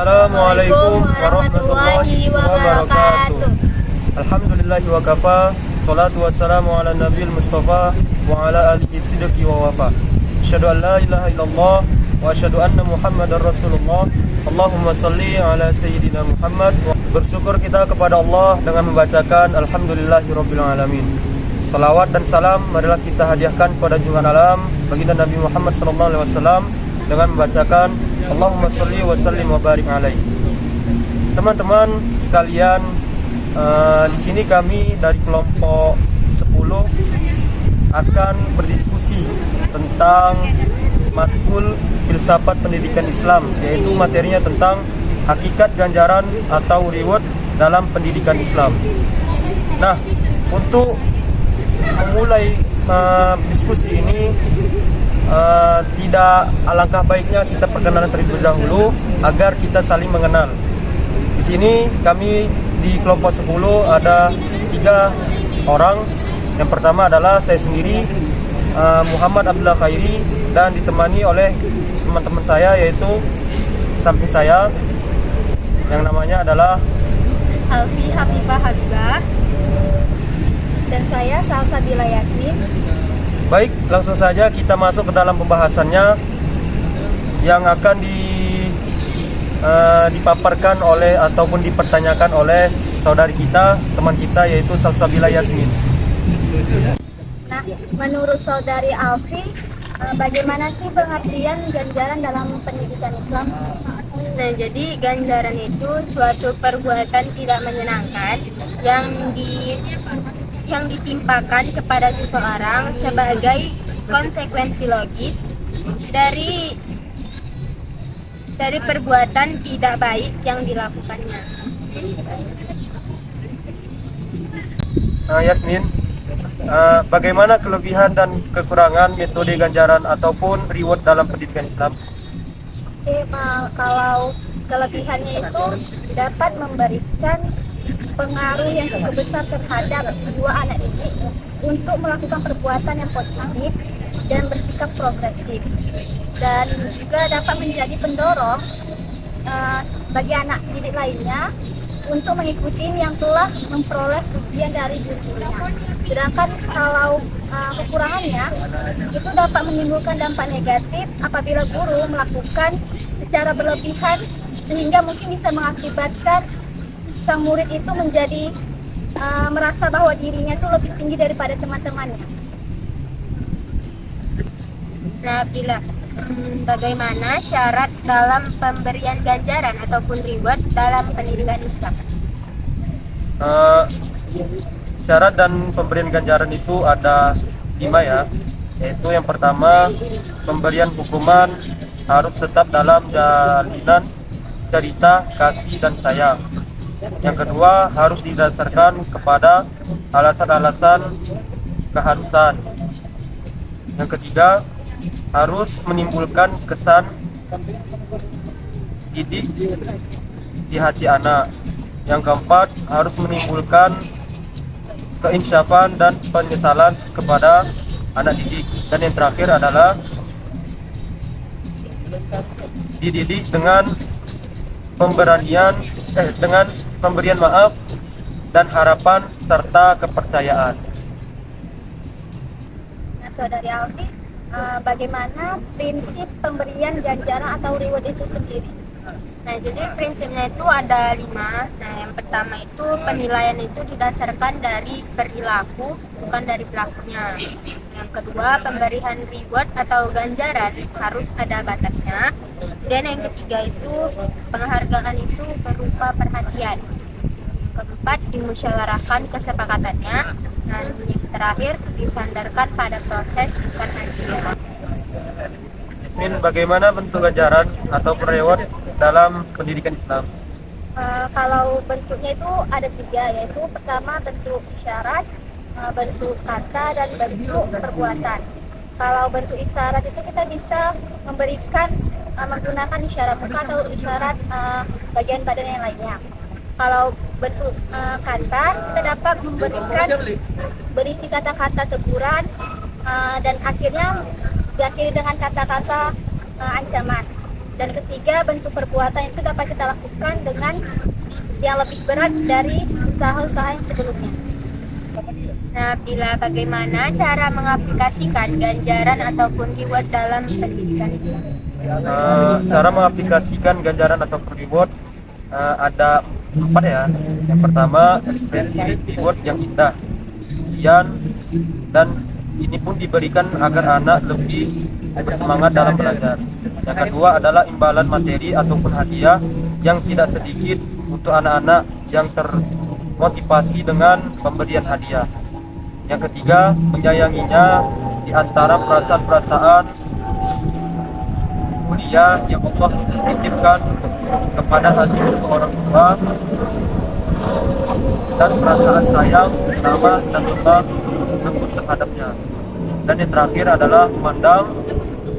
Assalamualaikum warahmatullahi wabarakatuh. Alhamdulillahi wa kafa. Salatu wassalamu ala nabiyil mustafa wa ala alihi sidqi wa wafa. Asyhadu an la ilaha illallah wa asyhadu anna Muhammadar Rasulullah. Allahumma salli ala sayyidina Muhammad. Bersyukur kita kepada Allah dengan membacakan alhamdulillahirabbil alamin. Salawat dan salam marilah kita hadiahkan kepada junjungan alam baginda Nabi Muhammad sallallahu alaihi wasallam dengan membacakan Allahumma sholli wa sallim wa barik alaihi. Teman-teman sekalian, di sini kami dari kelompok 10 akan berdiskusi tentang matkul filsafat pendidikan Islam, yaitu materinya tentang hakikat ganjaran atau reward dalam pendidikan Islam. Nah, untuk memulai diskusi ini, tidak alangkah baiknya kita perkenalan terlebih dahulu agar kita saling mengenal. Di sini kami di kelompok 10 ada 3 orang. Yang pertama adalah saya sendiri, Muhammad Abdullah Khairi, dan ditemani oleh teman-teman saya, yaitu samping saya yang namanya adalah Alfi Hafifah Habibah, dan saya Salsabila Yasmin. Baik, langsung saja kita masuk ke dalam pembahasannya yang akan dipaparkan oleh ataupun dipertanyakan oleh saudari kita, teman kita, yaitu Salsabila Yasmin. Nah, menurut saudari Alfi, bagaimana sih pengertian ganjaran dalam pendidikan Islam? Nah, jadi ganjaran itu suatu perbuatan tidak menyenangkan yang ditimpakan kepada seseorang sebagai konsekuensi logis dari perbuatan tidak baik yang dilakukannya. Yasmin, bagaimana kelebihan dan kekurangan metode ganjaran ataupun reward dalam pendidikan Islam? Kalau kelebihannya itu dapat memberikan pengaruh yang cukup besar terhadap dua anak didik untuk melakukan perbuatan yang positif dan bersikap progresif, dan juga dapat menjadi pendorong bagi anak didik lainnya untuk mengikuti yang telah memperoleh pujian dari gurunya. Sedangkan kalau kekurangannya itu dapat menimbulkan dampak negatif apabila guru melakukan secara berlebihan, sehingga mungkin bisa mengakibatkan sang murid itu menjadi merasa bahwa dirinya itu lebih tinggi daripada teman-temannya. Nah, bagaimana syarat dalam pemberian ganjaran ataupun reward dalam pendidikan Islam? Syarat dan pemberian ganjaran itu ada 5 ya, yaitu yang pertama, pemberian hukuman harus tetap dalam jalinan cerita, kasih, dan sayang. Yang kedua, harus didasarkan kepada alasan-alasan keharusan. Yang ketiga, harus menimbulkan kesan didik di hati anak. Yang keempat, harus menimbulkan keinsyafan dan penyesalan kepada anak didik. Dan yang terakhir adalah dididik dengan pemberian maaf dan harapan serta kepercayaan. Nah, saudari Alfi, bagaimana prinsip pemberian ganjaran atau reward itu sendiri? Nah, jadi prinsipnya itu ada 5. Nah, yang pertama itu penilaian itu didasarkan dari perilaku, bukan dari pelakunya. Yang kedua, pemberian reward atau ganjaran harus ada batasnya. Dan yang ketiga itu penghargaan itu berupa perhatian. Keempat, dimusyawarahkan kesepakatannya. Dan yang terakhir, disandarkan pada proses bukan hasil. Yasmin, bagaimana bentuk ganjaran atau reward dalam pendidikan Islam? Kalau bentuknya itu ada 3, yaitu pertama bentuk isyarat, bentuk kata, dan bentuk perbuatan. Kalau bentuk isyarat itu kita bisa memberikan menggunakan isyarat muka atau isyarat bagian badan yang lainnya. Kalau bentuk kata, kita dapat memberikan berisi kata-kata teguran dan akhirnya diakhiri dengan kata-kata ancaman. Dan ketiga, bentuk perbuatan itu dapat kita lakukan dengan yang lebih berat dari usaha-usaha yang sebelumnya. Nah, bagaimana cara mengaplikasikan ganjaran ataupun reward dalam pendidikan Islam? Cara mengaplikasikan ganjaran atau reward ada 4 ya. Yang pertama, ekspresi reward yang indah, pujian, dan ini pun diberikan agar anak lebih bersemangat dalam belajar. Yang kedua adalah imbalan materi ataupun hadiah yang tidak sedikit untuk anak-anak yang termotivasi dengan pemberian hadiah. Yang ketiga, menyayanginya di antara perasaan-perasaan mulia yang Allah titipkan kepada hati orang tua, dan perasaan sayang, ramah, dan lembut terhadapnya. Dan yang terakhir adalah memandang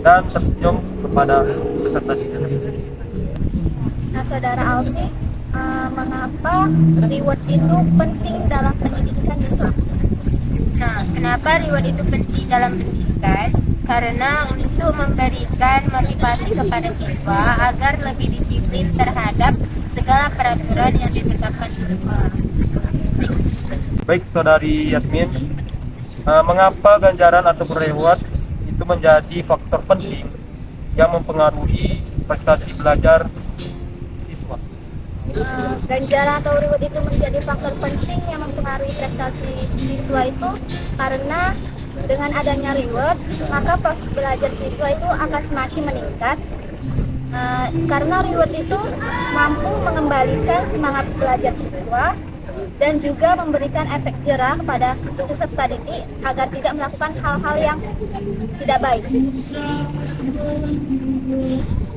dan tersenyum kepada peserta didik. Nah, Saudara Alfi, mengapa reward itu penting dalam pendidikan Islam? Nah, kenapa reward itu penting dalam pendidikan? Karena untuk memberikan motivasi kepada siswa agar lebih disiplin terhadap segala peraturan yang ditetapkan di sekolah. Baik, Saudari Yasmin, mengapa ganjaran ataupun reward itu menjadi faktor penting yang mempengaruhi prestasi belajar siswa? Ganjaran atau reward itu menjadi faktor penting yang mempengaruhi prestasi siswa itu karena dengan adanya reward, maka proses belajar siswa itu akan semakin meningkat. Karena reward itu mampu mengembalikan semangat belajar siswa dan juga memberikan efek jerah kepada peserta didik agar tidak melakukan hal-hal yang tidak baik.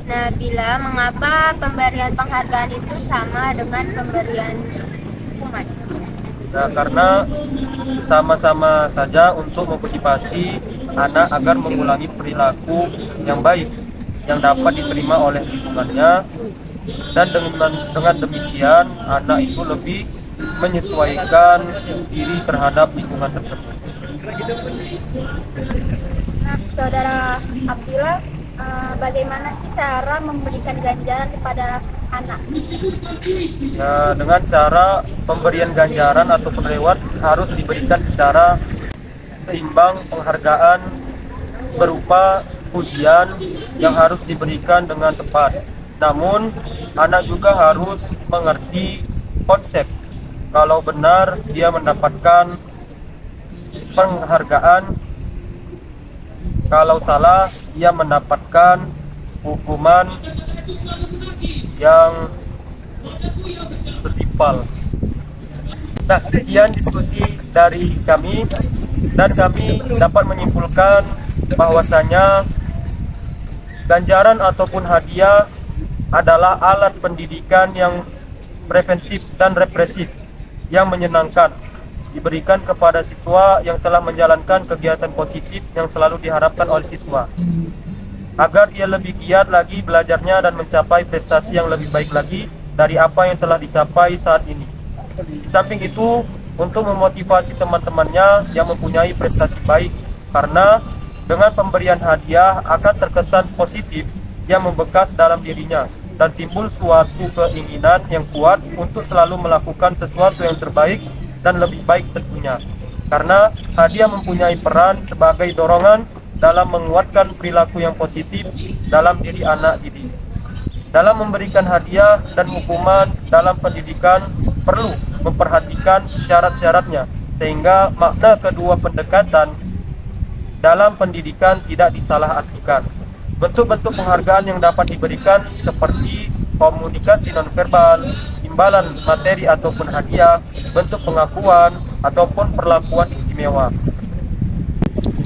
Nah, mengapa pemberian penghargaan itu sama dengan pemberian hukuman? Nah, karena sama-sama saja untuk memotivasi anak agar mengulangi perilaku yang baik yang dapat diterima oleh lingkungannya, dan dengan demikian anak itu lebih menyesuaikan diri terhadap lingkungan tersebut. Nah, Saudara Abdillah, bagaimana sih cara memberikan ganjaran kepada anak? Ya, dengan cara pemberian ganjaran atau reward harus diberikan secara seimbang. Penghargaan berupa pujian yang harus diberikan dengan tepat. Namun, anak juga harus mengerti konsep. Kalau benar dia mendapatkan penghargaan, kalau salah ia mendapatkan hukuman yang setimpal. Nah, sekian diskusi dari kami, dan kami dapat menyimpulkan bahwasanya ganjaran ataupun hadiah adalah alat pendidikan yang preventif dan represif yang menyenangkan, diberikan kepada siswa yang telah menjalankan kegiatan positif yang selalu diharapkan oleh siswa, agar ia lebih giat lagi belajarnya dan mencapai prestasi yang lebih baik lagi dari apa yang telah dicapai saat ini. Di samping itu, untuk memotivasi teman-temannya yang mempunyai prestasi baik, karena dengan pemberian hadiah akan terkesan positif yang membekas dalam dirinya, dan timbul suatu keinginan yang kuat untuk selalu melakukan sesuatu yang terbaik dan lebih baik tentunya. Karena hadiah mempunyai peran sebagai dorongan dalam menguatkan perilaku yang positif dalam diri anak didik. Dalam memberikan hadiah dan hukuman dalam pendidikan perlu memperhatikan syarat-syaratnya, sehingga makna kedua pendekatan dalam pendidikan tidak disalahartikan. Bentuk-bentuk penghargaan yang dapat diberikan seperti komunikasi nonverbal, imbalan materi ataupun hadiah, bentuk pengakuan ataupun perlakuan istimewa.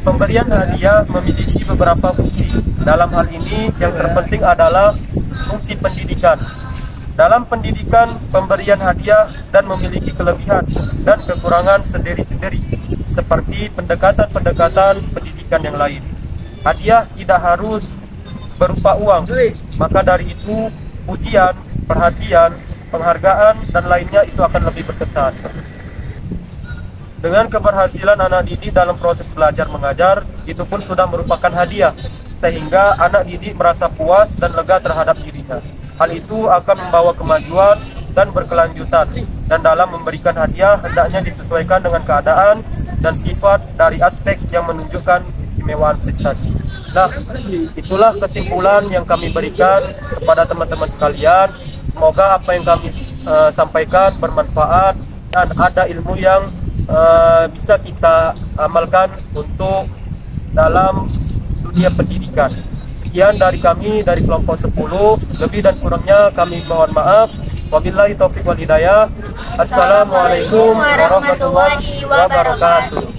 Pemberian hadiah memiliki beberapa fungsi. Dalam hal ini yang terpenting adalah fungsi pendidikan. Dalam pendidikan, pemberian hadiah dan memiliki kelebihan dan kekurangan sendiri-sendiri, seperti pendekatan-pendekatan pendidikan yang lain. Hadiah tidak harus berupa uang, maka dari itu pujian, perhatian, penghargaan, dan lainnya itu akan lebih berkesan. Dengan keberhasilan anak didik dalam proses belajar mengajar, itu pun sudah merupakan hadiah. sehingga anak didik merasa puas dan lega terhadap dirinya. Hal itu akan membawa kemajuan dan berkelanjutan, dan dalam memberikan hadiah hendaknya disesuaikan dengan keadaan dan sifat dari aspek yang menunjukkan istimewaan prestasi. Nah, itulah kesimpulan yang kami berikan kepada teman-teman sekalian. Semoga apa yang kami sampaikan bermanfaat dan ada ilmu yang bisa kita amalkan untuk dalam dunia pendidikan. Sekian dari kami dari kelompok 10, lebih dan kurangnya kami mohon maaf. Wabillahi taufiq wal hidayah. Assalamualaikum warahmatullahi wabarakatuh.